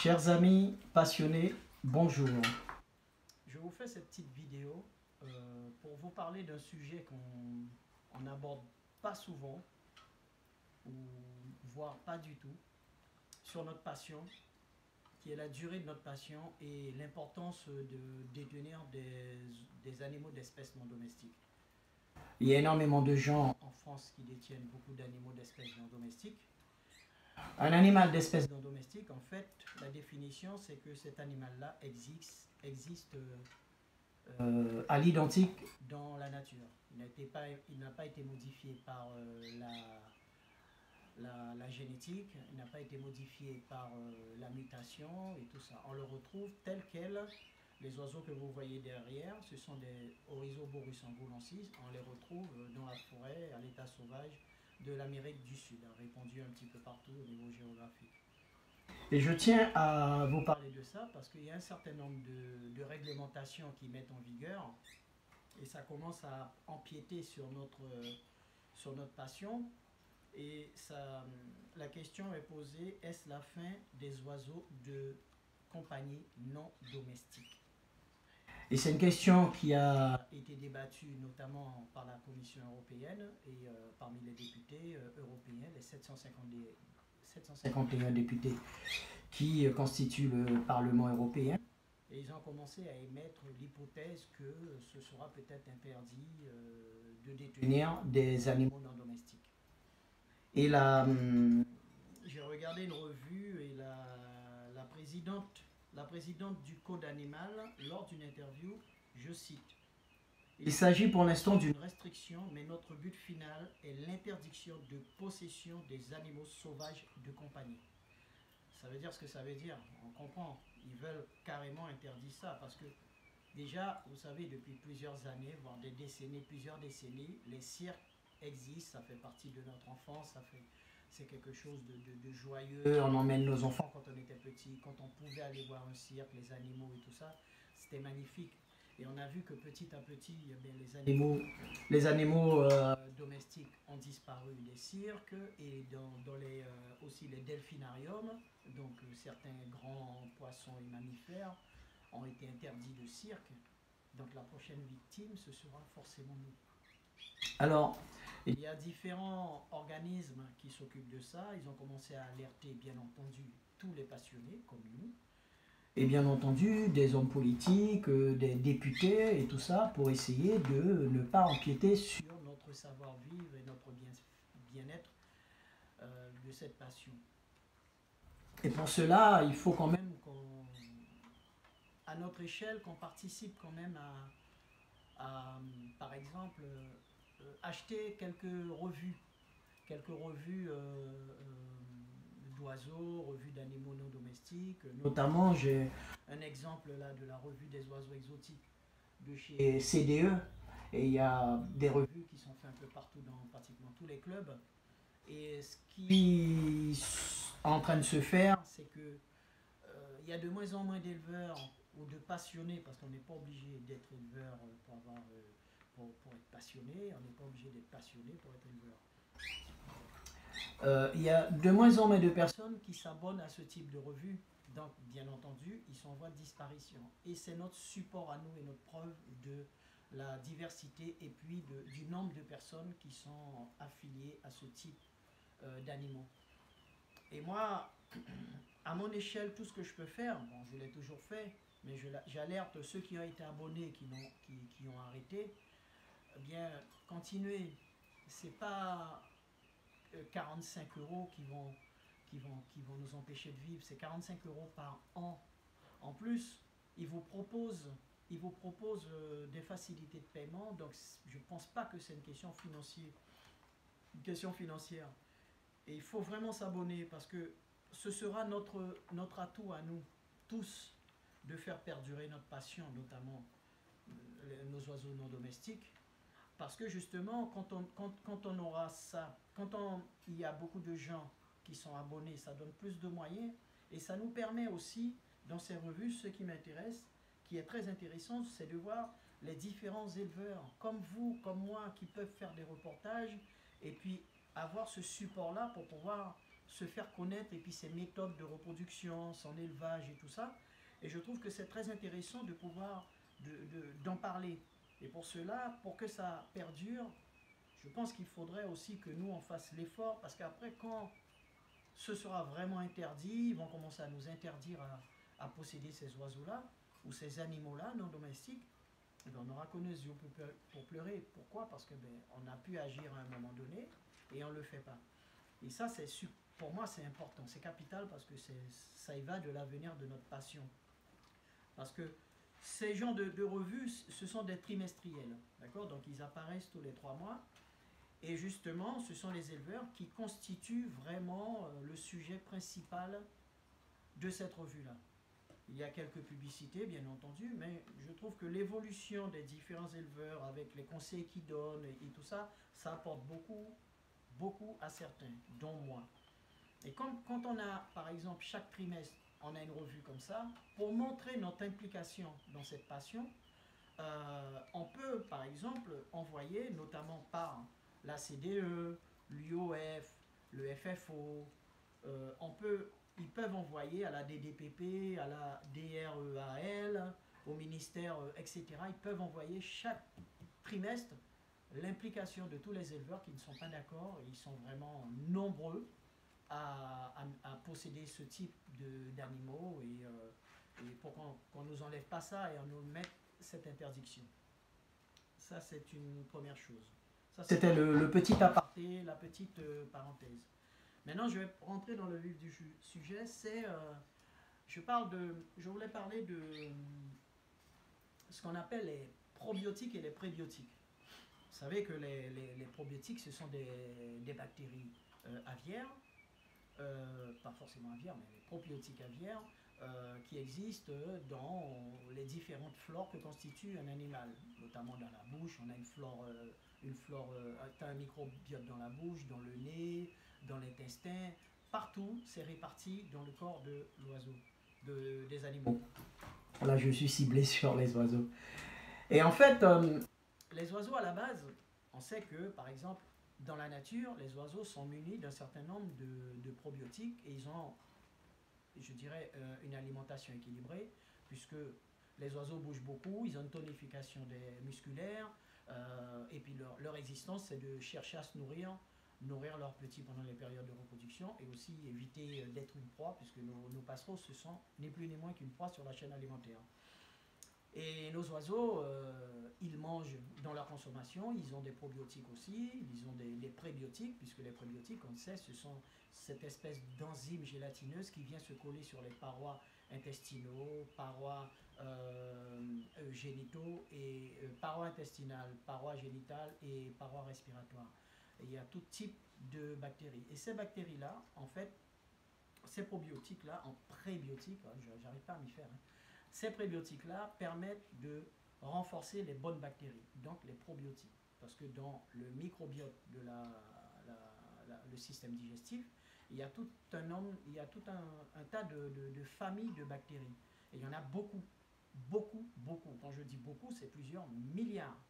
Chers amis passionnés, bonjour. Je vous fais cette petite vidéo pour vous parler d'un sujet qu'on n'aborde pas souvent, ou voire pas du tout, sur notre passion, qui est la durée de notre passion et l'importance de détenir des animaux d'espèces non domestiques. Il y a énormément de gens en France qui détiennent beaucoup d'animaux d'espèces non domestiques. Un animal d'espèce non domestique, en fait, la définition, c'est que cet animal-là existe à l'identique dans la nature. Il n'a pas été modifié par la génétique, il n'a pas été modifié par la mutation et tout ça. On le retrouve tel quel. Les oiseaux que vous voyez derrière, ce sont des Oryzoborus angolensis. On les retrouve dans la forêt, à l'état sauvage de l'Amérique du Sud, répandus un petit peu partout au niveau géographique. Et je tiens à vous parler de ça parce qu'il y a un certain nombre de réglementations qui mettent en vigueur et ça commence à empiéter sur notre passion. Et ça, la question est posée, est-ce la fin des oiseaux de compagnie non domestiques? Et c'est une question qui a été débattue notamment par la Commission européenne et parmi les députés européens, les 751 députés qui constituent le Parlement européen. Et ils ont commencé à émettre l'hypothèse que ce sera peut-être interdit de détenir des animaux non domestiques. Et là, j'ai regardé une revue et la présidente du Code animal, lors d'une interview, je cite: il s'agit pour l'instant d'une restriction, mais notre but final est l'interdiction de possession des animaux sauvages de compagnie. Ça veut dire ce que ça veut dire, on comprend. Ils veulent carrément interdire ça parce que déjà, vous savez, depuis plusieurs années, voire des décennies, plusieurs décennies, les cirques existent, ça fait partie de notre enfance, c'est quelque chose de joyeux. On emmène nos enfants quand on était petit, quand on pouvait aller voir un cirque, les animaux et tout ça, c'était magnifique. Et on a vu que petit à petit, les animaux domestiques ont disparu des cirques et aussi les delphinariums, donc certains grands poissons et mammifères ont été interdits de cirque. Donc la prochaine victime, ce sera forcément nous. Alors, il y a différents organismes qui s'occupent de ça. Ils ont commencé à alerter, bien entendu, tous les passionnés, comme nous. Et bien entendu, des hommes politiques, des députés et tout ça, pour essayer de ne pas empiéter sur notre savoir-vivre et notre bien-être de cette passion. Et pour cela, il faut quand même à notre échelle, qu'on participe quand même par exemple, acheter quelques revues d'oiseaux, revues d'animaux non domestiques. Notamment, j'ai un exemple là de la revue des oiseaux exotiques de chez CDE. Et il y a des revues qui sont faites un peu partout dans pratiquement tous les clubs. Et ce qui est en train de se faire, c'est que il y a de moins en moins d'éleveurs ou de passionnés, parce qu'on n'est pas obligé d'être éleveur pour être passionné, on n'est pas obligé d'être passionné pour être éleveur. Il y a de moins en moins de personnes qui s'abonnent à ce type de revue, donc bien entendu, ils sont en voie de disparition. Et c'est notre support à nous et notre preuve de la diversité et puis du nombre de personnes qui sont affiliées à ce type d'animaux. Et moi, à mon échelle, tout ce que je peux faire, bon, je l'ai toujours fait, mais j'alerte ceux qui ont été abonnés, qui ont arrêté, eh bien, continuez. C'est pas 45 € qui vont nous empêcher de vivre, c'est 45 € par an. En plus, ils vous proposent des facilités de paiement, donc je ne pense pas que c'est une question financière. Et il faut vraiment s'abonner parce que ce sera notre atout à nous tous de faire perdurer notre passion, notamment nos oiseaux non domestiques. Parce que justement, quand on aura ça, il y a beaucoup de gens qui sont abonnés, ça donne plus de moyens et ça nous permet aussi, dans ces revues, ce qui m'intéresse, qui est très intéressant, c'est de voir les différents éleveurs, comme vous, comme moi, qui peuvent faire des reportages et puis avoir ce support-là pour pouvoir se faire connaître et puis ses méthodes de reproduction, son élevage et tout ça. Et je trouve que c'est très intéressant de pouvoir d'en parler. Et pour cela, pour que ça perdure, je pense qu'il faudrait aussi que nous on fasse l'effort, parce qu'après quand ce sera vraiment interdit, ils vont commencer à nous interdire à posséder ces oiseaux-là ou ces animaux-là non domestiques. Et bien, on aura connu les yeux pour pleurer. Pourquoi? Parce que ben, on a pu agir à un moment donné et on ne le fait pas. Et ça, pour moi, c'est important, c'est capital parce que ça y va de l'avenir de notre passion. Parce que ces genres de revues, ce sont des trimestriels, d'accord? Donc ils apparaissent tous les 3 mois. Et justement, ce sont les éleveurs qui constituent vraiment le sujet principal de cette revue-là. Il y a quelques publicités, bien entendu, mais je trouve que l'évolution des différents éleveurs, avec les conseils qu'ils donnent et tout ça, ça apporte beaucoup, beaucoup à certains, dont moi. Et quand on a, par exemple, chaque trimestre, on a une revue comme ça, pour montrer notre implication dans cette passion, on peut, par exemple, envoyer, notamment par la CDE, l'UOF, le FFO, ils peuvent envoyer à la DDPP, à la DREAL, au ministère, etc. Ils peuvent envoyer chaque trimestre l'implication de tous les éleveurs qui ne sont pas d'accord, et ils sont vraiment nombreux à posséder ce type d'animaux, et pour qu'on ne nous enlève pas ça et on nous mette cette interdiction. Ça, c'est une première chose. Ça, c'était le petit aparté, la petite parenthèse. Maintenant, je vais rentrer dans le vif du sujet. Je voulais parler de ce qu'on appelle les probiotiques et les prébiotiques. Vous savez que les probiotiques, ce sont des bactéries aviaires, pas forcément aviaires, mais les probiotiques aviaires, qui existent dans les différentes flores que constitue un animal, notamment dans la bouche. On a une flore, un microbiote dans la bouche, dans le nez, dans l'intestin, partout, c'est réparti dans le corps de l'oiseau, des animaux. Là, je suis ciblé sur les oiseaux. Et en fait, les oiseaux à la base, on sait que, par exemple, dans la nature, les oiseaux sont munis d'un certain nombre de probiotiques et ils ont, je dirais, une alimentation équilibrée, puisque les oiseaux bougent beaucoup, ils ont une tonification musculaire, et puis leur existence, c'est de chercher à se nourrir leurs petits pendant les périodes de reproduction, et aussi éviter d'être une proie, puisque nos passereaux, ce sont ni plus ni moins qu'une proie sur la chaîne alimentaire. Et nos oiseaux, ils mangent dans leur consommation, ils ont des probiotiques aussi, ils ont des prébiotiques, puisque les prébiotiques, on le sait, ce sont cette espèce d'enzyme gélatineuse qui vient se coller sur les parois intestinaux, parois génitaux, et parois intestinales, parois génitales et parois respiratoires. Et il y a tout type de bactéries. Et ces bactéries-là, en fait, ces probiotiques-là, en prébiotiques, j'arrive pas à m'y faire, hein, ces prébiotiques-là permettent de renforcer les bonnes bactéries, donc les probiotiques. Parce que dans le microbiote de le système digestif, il y a tout un tas de familles de bactéries. Et il y en a beaucoup, beaucoup, beaucoup. Quand je dis beaucoup, c'est plusieurs milliards.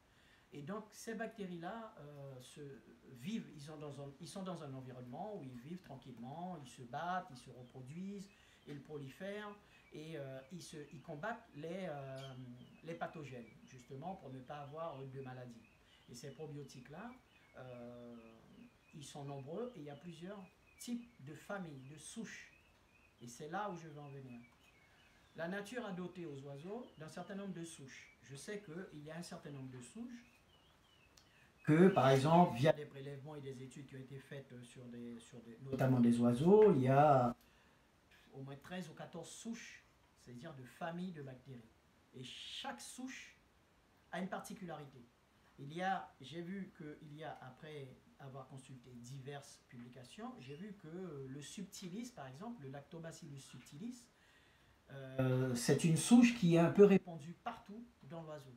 Et donc ces bactéries-là ils sont dans un environnement où ils vivent tranquillement, ils se battent, ils se reproduisent, ils prolifèrent, et ils combattent les pathogènes, justement pour ne pas avoir de maladies. Et ces probiotiques-là, ils sont nombreux, et il y a plusieurs types de familles, de souches. Et c'est là où je veux en venir. La nature a doté aux oiseaux d'un certain nombre de souches. Je sais qu'il y a un certain nombre de souches que, par exemple, via des prélèvements et des études qui ont été faites notamment des oiseaux, il y a au moins 13 ou 14 souches, c'est-à-dire de familles de bactéries. Et chaque souche a une particularité. J'ai vu qu'il y a, après avoir consulté diverses publications, j'ai vu que le subtilis, par exemple, le Lactobacillus subtilis, c'est une souche qui est un peu répandue partout dans l'oiseau,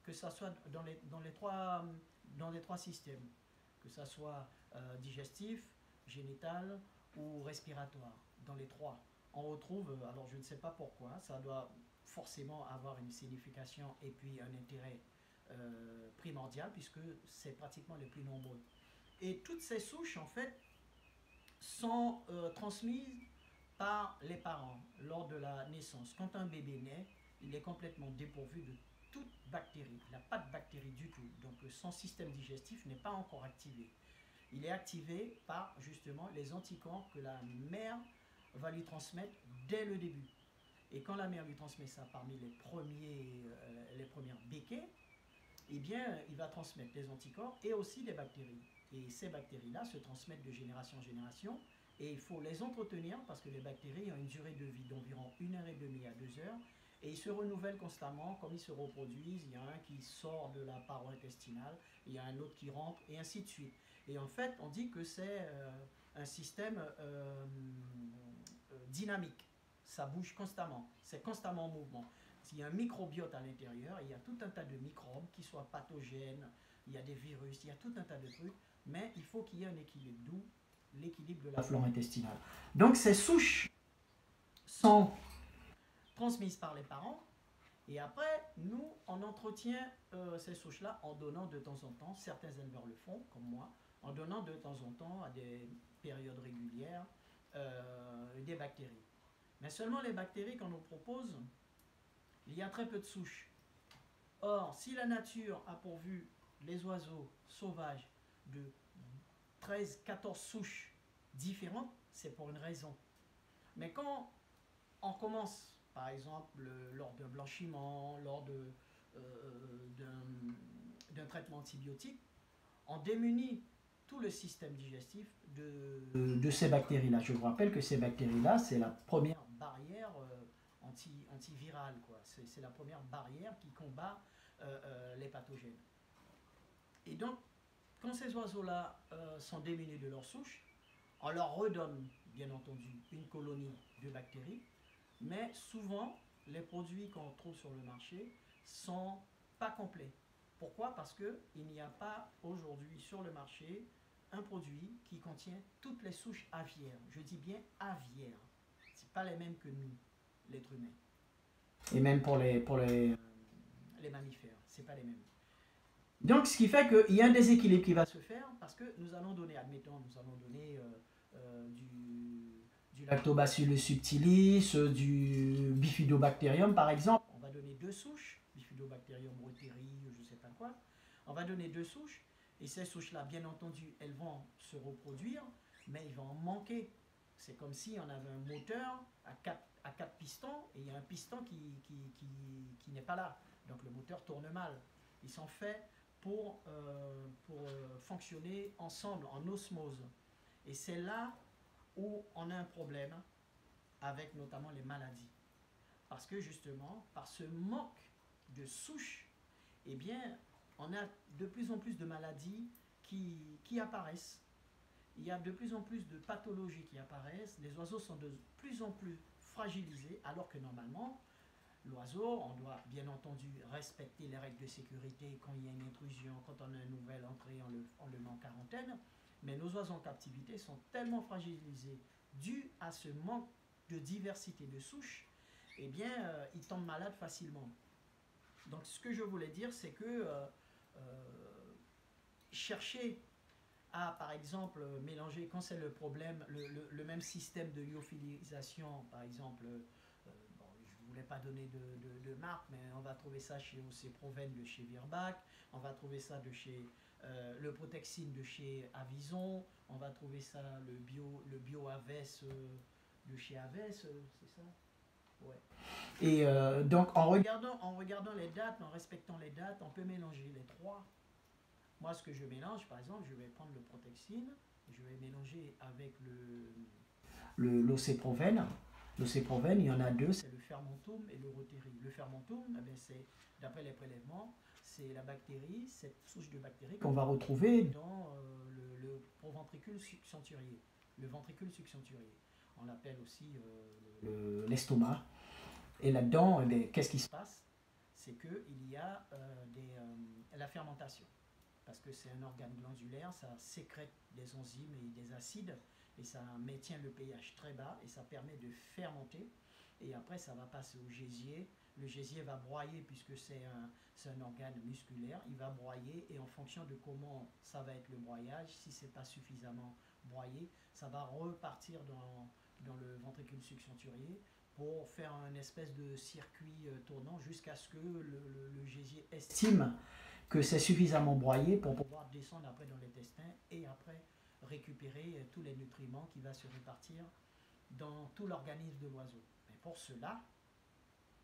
que ce soit dans les trois systèmes, que ce soit digestif, génital ou respiratoire, dans les trois. On retrouve, alors je ne sais pas pourquoi, ça doit forcément avoir une signification et puis un intérêt primordial, puisque c'est pratiquement les plus nombreux. Et toutes ces souches, en fait, sont transmises par les parents lors de la naissance. Quand un bébé naît, il est complètement dépourvu de toute bactérie. Il n'a pas de bactéries du tout. Donc son système digestif n'est pas encore activé. Il est activé par justement les anticorps que la mère va lui transmettre dès le début. Et quand la mère lui transmet ça parmi les premières béquets, eh bien, il va transmettre des anticorps et aussi des bactéries. Et ces bactéries-là se transmettent de génération en génération. Et il faut les entretenir parce que les bactéries ont une durée de vie d'environ 1h30 à 2 heures. Et ils se renouvellent constamment, comme ils se reproduisent. Il y a un qui sort de la paroi intestinale, il y a un autre qui rentre, et ainsi de suite. Et en fait, on dit que c'est un système dynamique. Ça bouge constamment, c'est constamment en mouvement. S'il y a un microbiote à l'intérieur, il y a tout un tas de microbes qui soient pathogènes, il y a des virus, il y a tout un tas de trucs, mais il faut qu'il y ait un équilibre, d'où l'équilibre de la flore intestinale. Donc ces souches sont transmises par les parents, et après, nous, on entretient ces souches-là en donnant de temps en temps, certains éleveurs le font, comme moi, en donnant de temps en temps, à des périodes régulières, des bactéries. Mais seulement les bactéries qu'on nous propose, il y a très peu de souches. Or, si la nature a pourvu les oiseaux sauvages de 13-14 souches différentes, c'est pour une raison. Mais quand on commence, par exemple, lors d'un blanchiment, lors d'un traitement antibiotique, on démunit tout le système digestif de ces bactéries-là. Je vous rappelle que ces bactéries-là, c'est la première barrière antivirale, quoi. C'est la première barrière qui combat les pathogènes. Et donc, quand ces oiseaux-là sont démunis de leur souche, on leur redonne, bien entendu, une colonie de bactéries, mais souvent, les produits qu'on trouve sur le marché sont pas complets. Pourquoi? Parce qu'il n'y a pas aujourd'hui sur le marché un produit qui contient toutes les souches aviaires. Je dis bien aviaires. Ce n'est pas les mêmes que nous, l'être humain. Et même pour les mammifères, ce n'est pas les mêmes. Donc, ce qui fait qu'il y a un déséquilibre qui va se faire parce que nous allons donner, admettons, nous allons donner du Lactobacillus subtilis, du Bifidobacterium par exemple. On va donner 2 souches, Bifidobacterium reuteri, je ne sais pas quoi. On va donner 2 souches et ces souches-là, bien entendu, elles vont se reproduire, mais il va en manquer. C'est comme si on avait un moteur à 4 pistons et il y a un piston qui n'est pas là. Donc le moteur tourne mal. Ils sont faits pour fonctionner ensemble, en osmose. Et c'est là où on a un problème avec notamment les maladies. Parce que justement, par ce manque de souches, eh bien, on a de plus en plus de maladies qui apparaissent. Il y a de plus en plus de pathologies qui apparaissent. Les oiseaux sont de plus en plus fragilisés, alors que normalement, l'oiseau, on doit bien entendu respecter les règles de sécurité quand il y a une intrusion, quand on a une nouvelle entrée, on le met en quarantaine. Mais nos oiseaux en captivité sont tellement fragilisés dû à ce manque de diversité de souches, eh bien, ils tombent malades facilement. Donc, ce que je voulais dire, c'est que chercher à, par exemple, mélanger, quand c'est le problème, le même système de lyophilisation, par exemple, bon, je ne voulais pas donner de marque, mais on va trouver ça chez OC Proven de chez Virbac, on va trouver ça de chez le Protexine de chez Avison, on va trouver ça, le Bio Aves de chez Aves, c'est ça? Ouais. Et donc en regardant les dates, en respectant les dates, on peut mélanger les trois. Moi, ce que je mélange, par exemple, je vais prendre le Protexine, je vais mélanger avec l'Océproven. L'Océproven, il y en a 2, c'est le Fermentum et le Reuteri. Le Fermentum, eh bien, c'est, d'après les prélèvements, c'est la bactérie, cette souche de bactérie qu'on va retrouver dans le proventricule subcenturier, le ventricule subcenturier. On l'appelle aussi l'estomac. Et là-dedans, eh qu'est-ce qui se passe? C'est qu'il y a la fermentation. Parce que c'est un organe glandulaire, ça sécrète des enzymes et des acides, et ça maintient le pH très bas, et ça permet de fermenter. Et après, ça va passer au gésier. Le gésier va broyer, puisque c'est un organe musculaire. Il va broyer, et en fonction de comment ça va être le broyage, si ce n'est pas suffisamment broyer, ça va repartir dans le ventricule succion-turier pour faire un espèce de circuit tournant jusqu'à ce que le gésier estime que c'est suffisamment broyé pour pouvoir descendre après dans l'intestin et après récupérer tous les nutriments qui va se répartir dans tout l'organisme de l'oiseau. Mais pour cela,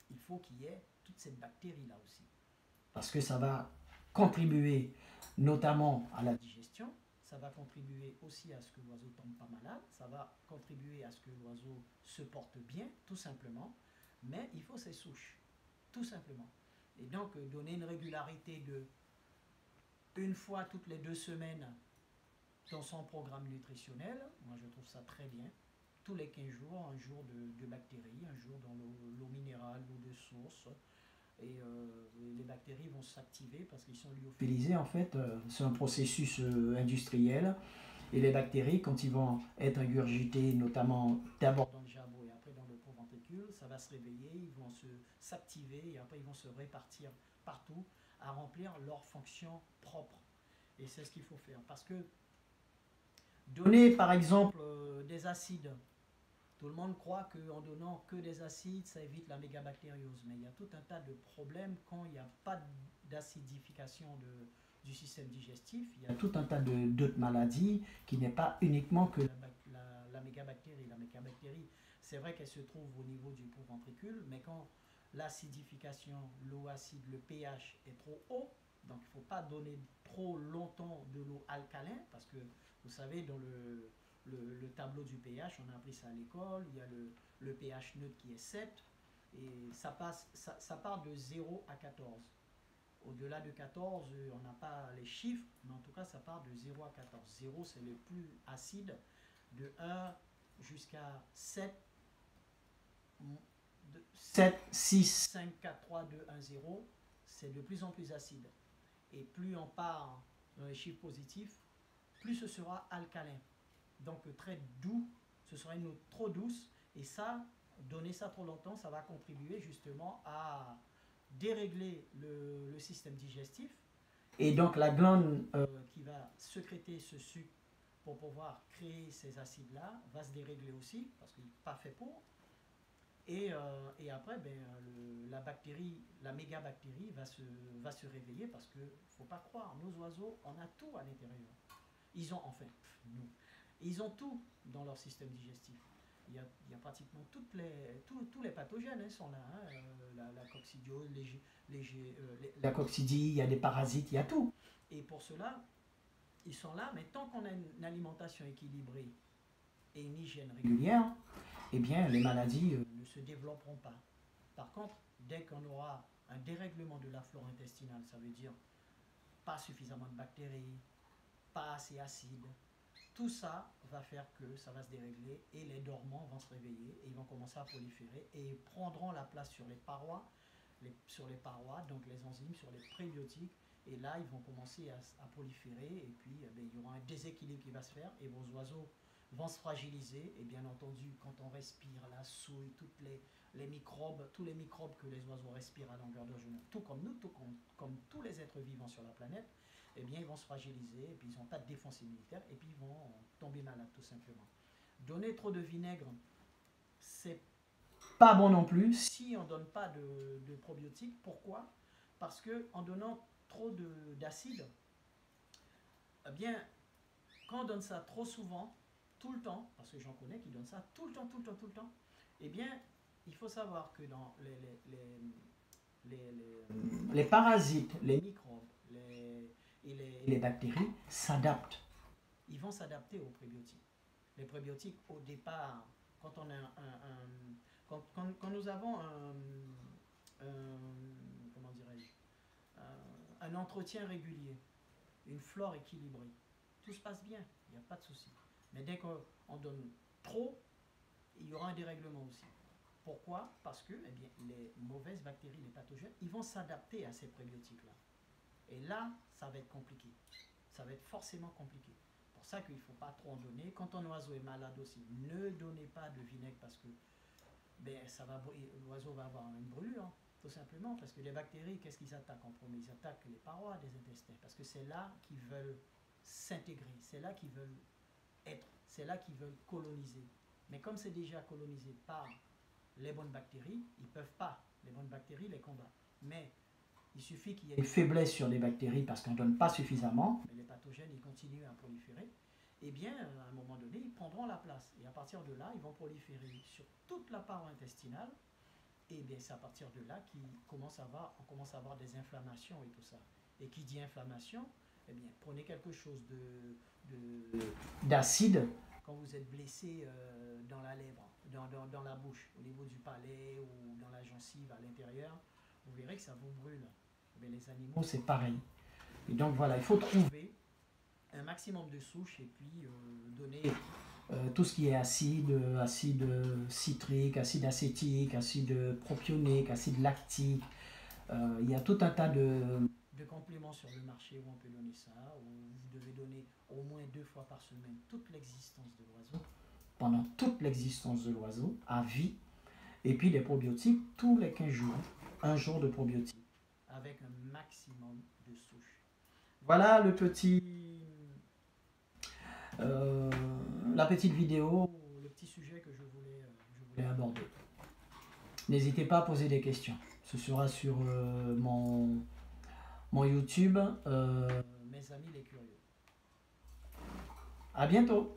il faut qu'il y ait toute cette bactérie-là aussi. Parce que ça va contribuer notamment à la digestion, ça va contribuer aussi à ce que l'oiseau tombe pas malade, ça va contribuer à ce que l'oiseau se porte bien, tout simplement, mais il faut ses souches, tout simplement. Et donc, donner une régularité de une fois toutes les 2 semaines dans son programme nutritionnel, moi je trouve ça très bien. Tous les 15 jours, un jour de bactéries, un jour dans l'eau minérale, l'eau de source. Et les bactéries vont s'activer parce qu'ils sont lyophilisés en fait. C'est un processus industriel. Et les bactéries, quand ils vont être ingurgités, notamment d'abord dans le jabot et après dans le proventricule, ça va se réveiller, ils vont s'activer et après ils vont se répartir partout à remplir leurs fonctions propres. Et c'est ce qu'il faut faire. Parce que donner par exemple des acides, tout le monde croit qu'en donnant que des acides, ça évite la mégabactériose. Mais il y a tout un tas de problèmes quand il n'y a pas d'acidification du système digestif. Il y a tout un tas d'autres maladies qui n'est pas uniquement que la mégabactérie. La mégabactérie, c'est vrai qu'elle se trouve au niveau du proventricule, mais quand l'acidification, l'eau acide, le pH est trop haut, donc il ne faut pas donner trop longtemps de l'eau alcalin, parce que vous savez, dans le tableau du pH, on a appris ça à l'école, il y a le pH neutre qui est 7, et ça part de 0 à 14. Au-delà de 14, on n'a pas les chiffres, mais en tout cas, ça part de 0 à 14. 0, c'est le plus acide, de 1 jusqu'à 7, 6, 5, 4, 3, 2, 1, 0, c'est de plus en plus acide. Et plus on part dans les chiffres positifs, plus ce sera alcalin. Donc très doux, ce sera une eau trop douce, et ça, donner ça trop longtemps, ça va contribuer justement à dérégler le système digestif. Et donc la glande qui va sécréter ce sucre pour pouvoir créer ces acides-là va se dérégler aussi, parce qu'il n'est pas fait pour. Et après, la bactérie, la mégabactérie va se réveiller, parce qu'il ne faut pas croire, nos oiseaux, on a tout à l'intérieur. Ils ont, enfin, nous, ils ont tout dans leur système digestif. Il y a pratiquement tous les pathogènes sont là. La coccidiose, la coccidie, il y a des parasites, il y a tout. Et pour cela, ils sont là, mais tant qu'on a une alimentation équilibrée et une hygiène régulière, eh bien, les maladies ne se développeront pas. Par contre, dès qu'on aura un dérèglement de la flore intestinale, ça veut dire pas suffisamment de bactéries, pas assez acide, tout ça va faire que ça va se dérégler et les dormants vont se réveiller et ils vont commencer à proliférer et prendront la place sur les parois, donc les enzymes, sur les prébiotiques, et là ils vont commencer à proliférer, et puis il y aura un déséquilibre qui va se faire et vos oiseaux vont se fragiliser. Et bien entendu, quand on respire la souille, les microbes, tous les microbes que les oiseaux respirent à longueur de journée, tout comme nous, comme tous les êtres vivants sur la planète, eh bien ils vont se fragiliser, et puis ils n'ont pas de défense immunitaire, et puis ils vont tomber malades tout simplement. Donner trop de vinaigre, c'est pas bon non plus si on ne donne pas de probiotiques. Pourquoi? Parce qu'en donnant trop d'acide, eh bien, quand on donne ça trop souvent, tout le temps, parce que j'en connais qui donnent ça tout le temps, eh bien, il faut savoir que dans les parasites, les microbes, les bactéries s'adaptent. Ils vont s'adapter aux prébiotiques. Les prébiotiques, au départ, quand on a quand nous avons comment dirais-je, un entretien régulier, une flore équilibrée, tout se passe bien, il n'y a pas de souci. Mais dès qu'on donne trop, il y aura un dérèglement aussi. Pourquoi? Parce que eh bien, les mauvaises bactéries, les pathogènes, ils vont s'adapter à ces prébiotiques-là. Et là, ça va être compliqué. Ça va être forcément compliqué. C'est pour ça qu'il ne faut pas trop en donner. Quand ton oiseau est malade aussi, ne donnez pas de vinaigre, parce que l'oiseau va avoir une brûlure, tout simplement, parce que les bactéries, qu'est-ce qu'ils attaquent en premier? Ils attaquent les parois des intestins, parce que c'est là qu'ils veulent s'intégrer, c'est là qu'ils veulent être c'est là qu'ils veulent coloniser. Mais comme c'est déjà colonisé par les bonnes bactéries, ils ne peuvent pas. Les bonnes bactéries les combattent. Mais il suffit qu'il y ait une faiblesse sur les bactéries parce qu'on ne donne pas suffisamment, mais les pathogènes ils continuent à proliférer. Eh bien, à un moment donné, ils prendront la place. Et à partir de là, ils vont proliférer sur toute la paroi intestinale. Et bien, c'est à partir de là qu'on commence à avoir des inflammations et tout ça. Et qui dit inflammation, eh bien, prenez quelque chose d'acide quand vous êtes blessé dans la lèvre, dans la bouche, au niveau du palais ou dans la gencive à l'intérieur, vous verrez que ça vous brûle. Mais les animaux, c'est pareil. Et donc voilà, il faut trouver un maximum de souches et puis donner tout ce qui est acide, acide citrique, acide acétique, acide propionique, acide lactique. Il y a tout un tas de compléments sur le marché où on peut donner ça, où vous devez donner au moins 2 fois par semaine toute l'existence de l'oiseau, pendant toute l'existence de l'oiseau, à vie. Et puis les probiotiques, tous les 15 jours, un jour de probiotiques, avec un maximum de souches. Voilà la petite vidéo, le petit sujet que je voulais aborder. N'hésitez pas à poser des questions. Ce sera sur mon YouTube, mes amis les curieux. À bientôt!